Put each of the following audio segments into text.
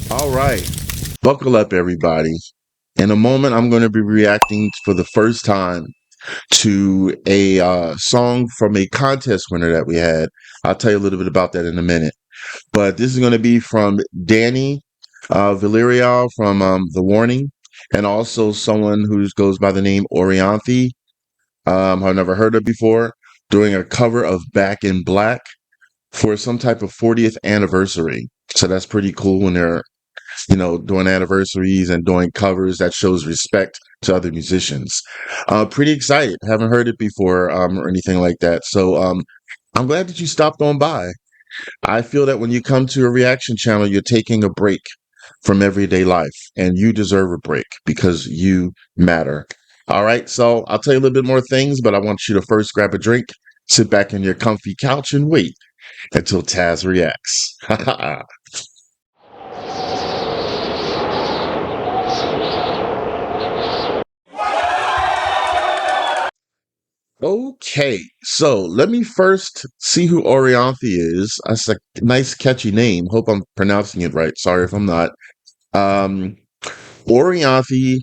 All right. Buckle up, everybody. In a moment, I'm going to be reacting for the first time to a song from a contest winner that we had. I'll tell you a little bit about that in a minute. But this is going to be from Dany Villarreal from The Warning, and also someone who goes by the name Orianthi. I've never heard of before, doing a cover of Back in Black for some type of 40th anniversary. So that's pretty cool when they're doing anniversaries and doing covers that shows respect to other musicians. Pretty excited. Haven't heard it before or anything like that. So I'm glad that you stopped on by. I feel that when you come to a reaction channel, you're taking a break from everyday life, and you deserve a break because you matter. All right. So I'll tell you a little bit more things, but I want you to first grab a drink, sit back in your comfy couch, and wait until Tazzz reacts. Okay, so let me first see who Orianthi is. That's a nice, catchy name. Hope I'm pronouncing it right. Sorry if I'm not. Um, Orianthi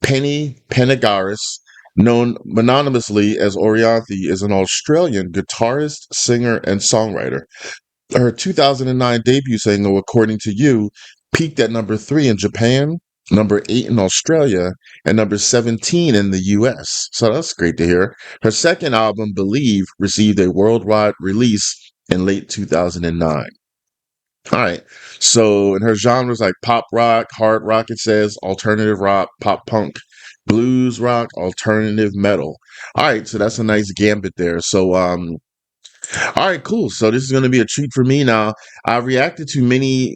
Penny Penagaris, known mononymously as Orianthi, is an Australian guitarist, singer, and songwriter. Her 2009 debut single, According to You, peaked at number 3 in Japan, number 8 in Australia, and number 17 in the US. So that's great to hear. Her second album, Believe, received a worldwide release in late 2009. All right. So, in her genres like pop rock, hard rock, it says, alternative rock, pop punk, blues rock, alternative metal. All right. So, that's a nice gambit there. So, all right, cool. So this is going to be a treat for me. Now, I've reacted to many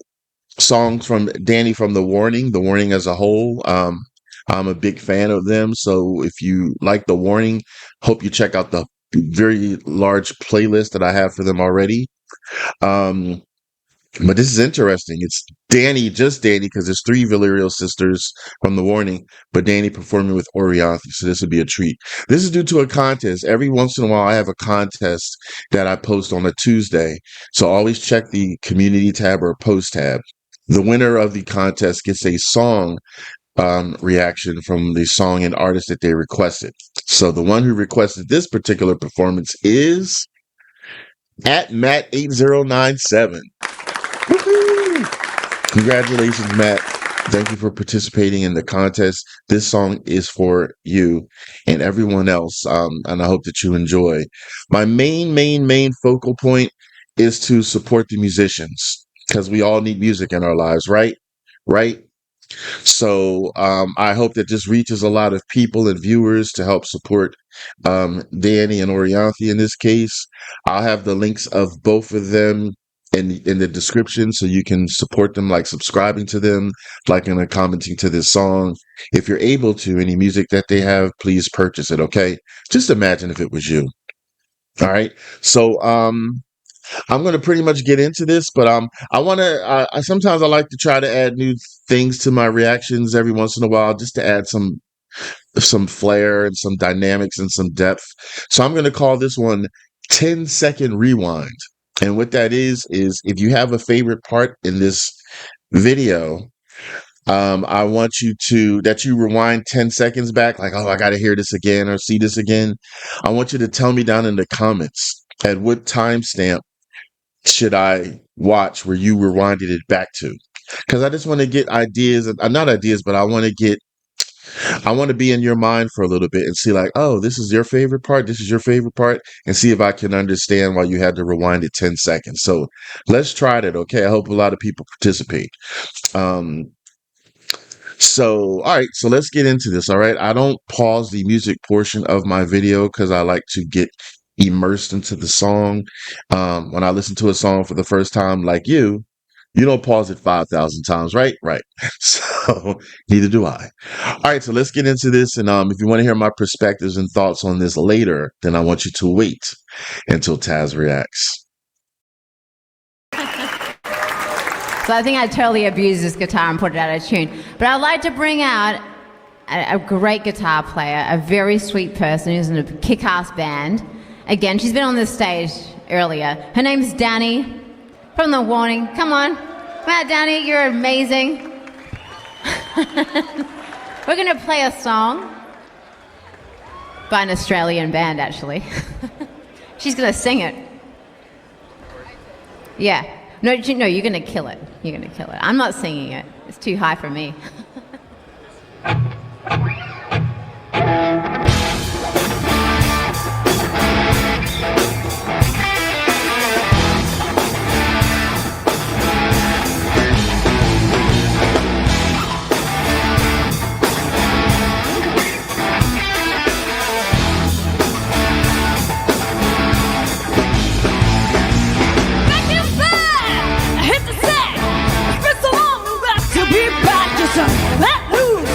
songs from Dany from The Warning as a whole. I'm a big fan of them. So if you like The Warning, hope you check out the very large playlist that I have for them already. Um, but this is interesting. It's Dany, just Dany, because there's three Villarreal sisters from The Warning, but Dany performing with Orianthi. So this would be a treat. This is due to a contest. Every once in a while, I have a contest that I post on a Tuesday. So always check the community tab or post tab. The winner of the contest gets a song reaction from the song and artist that they requested. So the one who requested this particular performance is at Matt8097. Woohoo! Congratulations, Matt. Thank you for participating in the contest. This song is for you and everyone else, and I hope that you enjoy. My main focal point is to support the musicians because we all need music in our lives, right? Right? So I hope that this reaches a lot of people and viewers to help support Dany and Orianthi in this case. I'll have the links of both of them in the description so you can support them, like subscribing to them, liking and commenting to this song. If you're able to, any music that they have, please purchase it, okay? Just imagine if it was you. All right. So I'm going to pretty much get into this, but I want to. Sometimes I like to try to add new things to my reactions every once in a while, just to add some flair and some dynamics and some depth. So I'm going to call this one 10-second rewind. And what that is if you have a favorite part in this video, I want you that you rewind 10 seconds back, like, oh, I got to hear this again or see this again. I want you to tell me down in the comments at what timestamp should I watch where you rewinded it back to? Because I just want to get ideas, not ideas, but I want to be in your mind for a little bit and see, like, oh, this is your favorite part. This is your favorite part, and see if I can understand why you had to rewind it 10 seconds. So let's try that. Okay. I hope a lot of people participate. Um, all right. So let's get into this. All right. I don't pause the music portion of my video because I like to get immersed into the song. When I listen to a song for the first time, like you don't pause it 5,000 times, right? Right. So neither do I. All right. So let's get into this. And if you want to hear my perspectives and thoughts on this later, then I want you to wait until Tazzz reacts. So I think I totally abused this guitar and put it out of tune. But I'd like to bring out a great guitar player, a very sweet person who's in a kick-ass band. Again, she's been on this stage earlier. Her name's Dany from The Warning. Come on. Matt, Dany, you're amazing. We're going to play a song by an Australian band, actually. She's going to sing it. Yeah. No, you're going to kill it. You're going to kill it. I'm not singing it. It's too high for me. Let loose,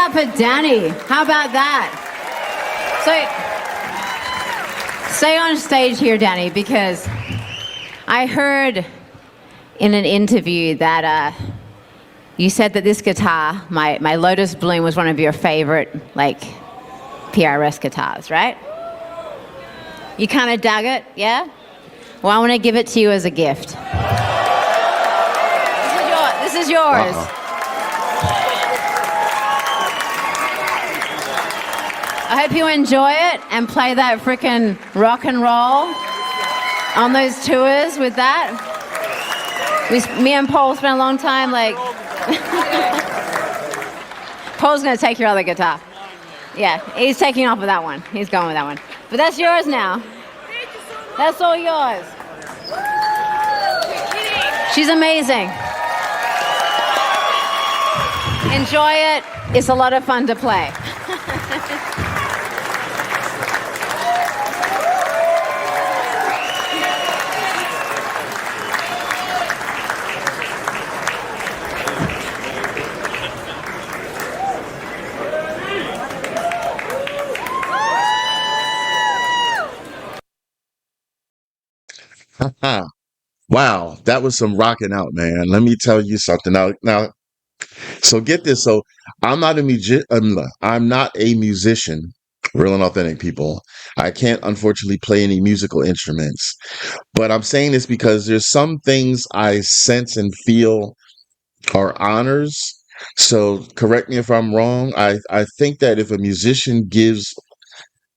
up for Dany. How about that? So, stay on stage here, Dany, because I heard in an interview that you said that this guitar, my Lotus Bloom, was one of your favorite, like, PRS guitars, right? You kind of dug it, yeah? Well, I want to give it to you as a gift. This is yours. I hope you enjoy it and play that frickin' rock and roll on those tours with that. Me and Paul spent a long time, like... Paul's going to take your other guitar. Yeah, he's taking off with that one. He's going with that one. But that's yours now. That's all yours. She's amazing. Enjoy it. It's a lot of fun to play. Wow, that was some rocking out, man. Let me tell you something. Now, so get this. So I'm not a musician, real and authentic people. I can't unfortunately play any musical instruments. But I'm saying this because there's some things I sense and feel are honors. So correct me if I'm wrong. I think that if a musician gives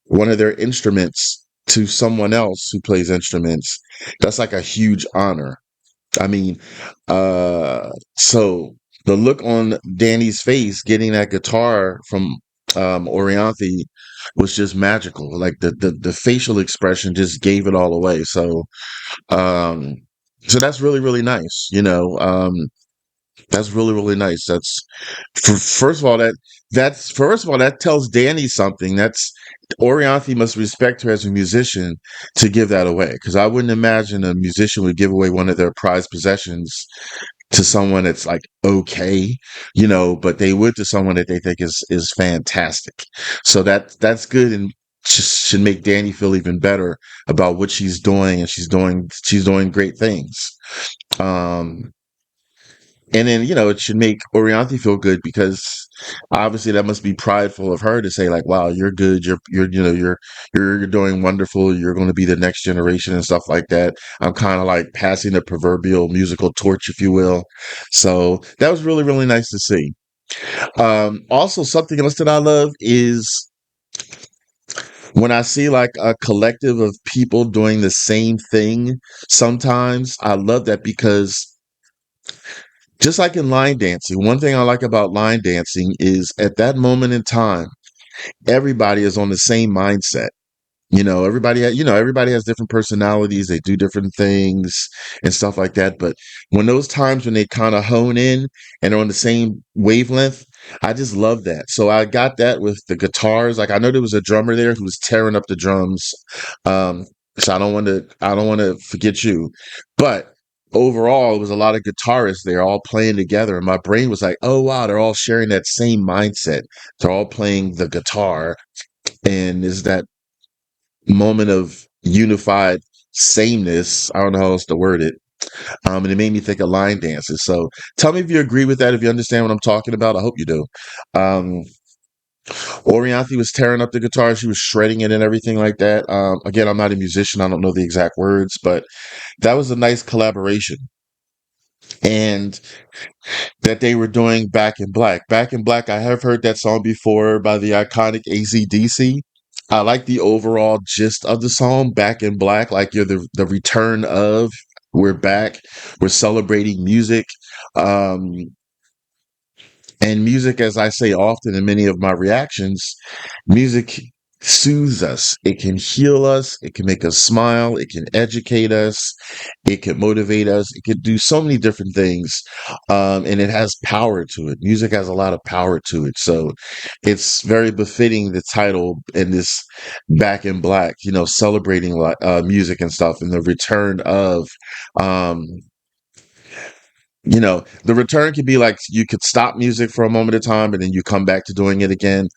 one of their instruments to someone else who plays instruments, that's like a huge honor. I mean, so the look on Danny's face getting that guitar from Orianthi was just magical. Like the facial expression just gave it all away. Um, so that's really, really nice. That's really, really nice. First of all, that tells Dany something. That's Orianthi must respect her as a musician to give that away. Because I wouldn't imagine a musician would give away one of their prized possessions to someone that's like okay, but they would to someone that they think is fantastic. So that's good and should make Dany feel even better about what she's doing, and she's doing great things. Um, and then, it should make Orianthi feel good because obviously that must be prideful of her to say like, wow, you're good. You're doing wonderful. You're going to be the next generation and stuff like that. I'm kind of like passing the proverbial musical torch, if you will. So that was really, really nice to see. Also something else that I love is when I see like a collective of people doing the same thing. Sometimes I love that because just like in line dancing, one thing I like about line dancing is at that moment in time, everybody is on the same mindset. Everybody has different personalities. They do different things and stuff like that. But when those times when they kind of hone in and are on the same wavelength, I just love that. So I got that with the guitars. Like I know there was a drummer there who was tearing up the drums. Um, so I don't want to forget you, but overall, it was a lot of guitarists there all playing together. And my brain was like, oh, wow, they're all sharing that same mindset. They're all playing the guitar. And is that moment of unified sameness. I don't know how else to word it. And it made me think of line dances. So tell me if you agree with that, if you understand what I'm talking about. I hope you do. Um, Orianthi was tearing up the guitar. She was shredding it and everything like that. Again, I'm not a musician. I don't know the exact words, but that was a nice collaboration. And that they were doing Back in Black. Back in Black, I have heard that song before by the iconic ACDC. I like the overall gist of the song, Back in Black, like you're the return of, we're back, we're celebrating music. Um, and music, as I say often in many of my reactions, music soothes us. It can heal us. It can make us smile. It can educate us. It can motivate us. It can do so many different things. And it has power to it. Music has a lot of power to it. So it's very befitting the title in this Back in Black, celebrating music and stuff and the return of, um, The return could be like you could stop music for a moment of time and then you come back to doing it again,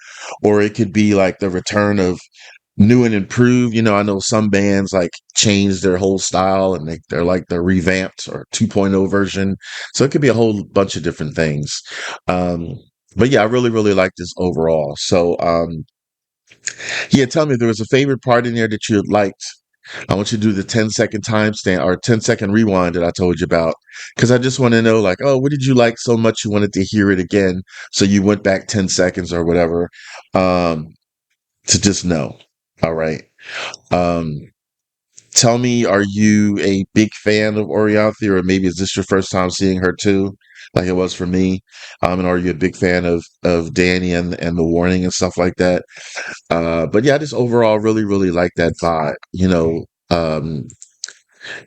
or it could be like the return of new and improved. I know some bands like change their whole style and they're like the revamped or 2.0 version. So it could be a whole bunch of different things. Um, but yeah, I really, really like this overall. So, yeah, tell me if there was a favorite part in there that you liked. I want you to do the 10-second timestamp or 10-second rewind that I told you about. Because I just want to know, like, oh, what did you like so much you wanted to hear it again? So you went back 10 seconds or whatever, um, to just know. All right. Um, Tell me, are you a big fan of Orianthi, or maybe is this your first time seeing her too, like it was for me? And are you a big fan of Dany and the Warning and stuff like that? But yeah, I just overall really, really like that vibe.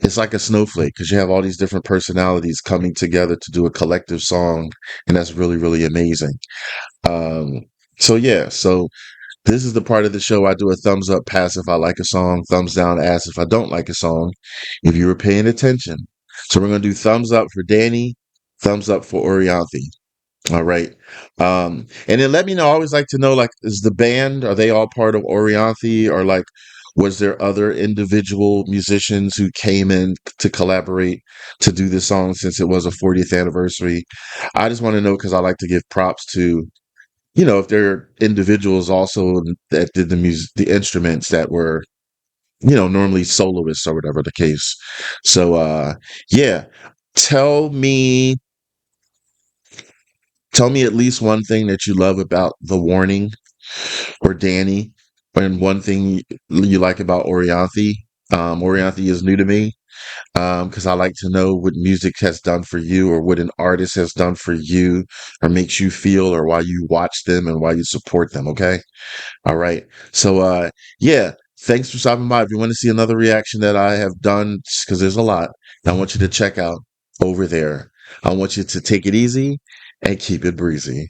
It's like a snowflake because you have all these different personalities coming together to do a collective song, and that's really, really amazing. Um, so yeah, so this is the part of the show I do a thumbs up pass if I like a song, thumbs down ass if I don't like a song, if you were paying attention. So we're going to do thumbs up for Dany, thumbs up for Orianthi. All right. And then let me know. I always like to know, like, is the band, are they all part of Orianthi, or like, was there other individual musicians who came in to collaborate to do this song since it was a 40th anniversary? I just want to know because I like to give props to, if there are individuals also that did the music, the instruments that were, normally soloists or whatever the case. So, yeah, tell me, tell me at least one thing that you love about The Warning or Dany, and one thing you like about Orianthi. Orianthi is new to me because I like to know what music has done for you, or what an artist has done for you, or makes you feel, or why you watch them and why you support them. Okay. All right. So, yeah, thanks for stopping by. If you want to see another reaction that I have done, because there's a lot, I want you to check out over there. I want you to take it easy and keep it breezy.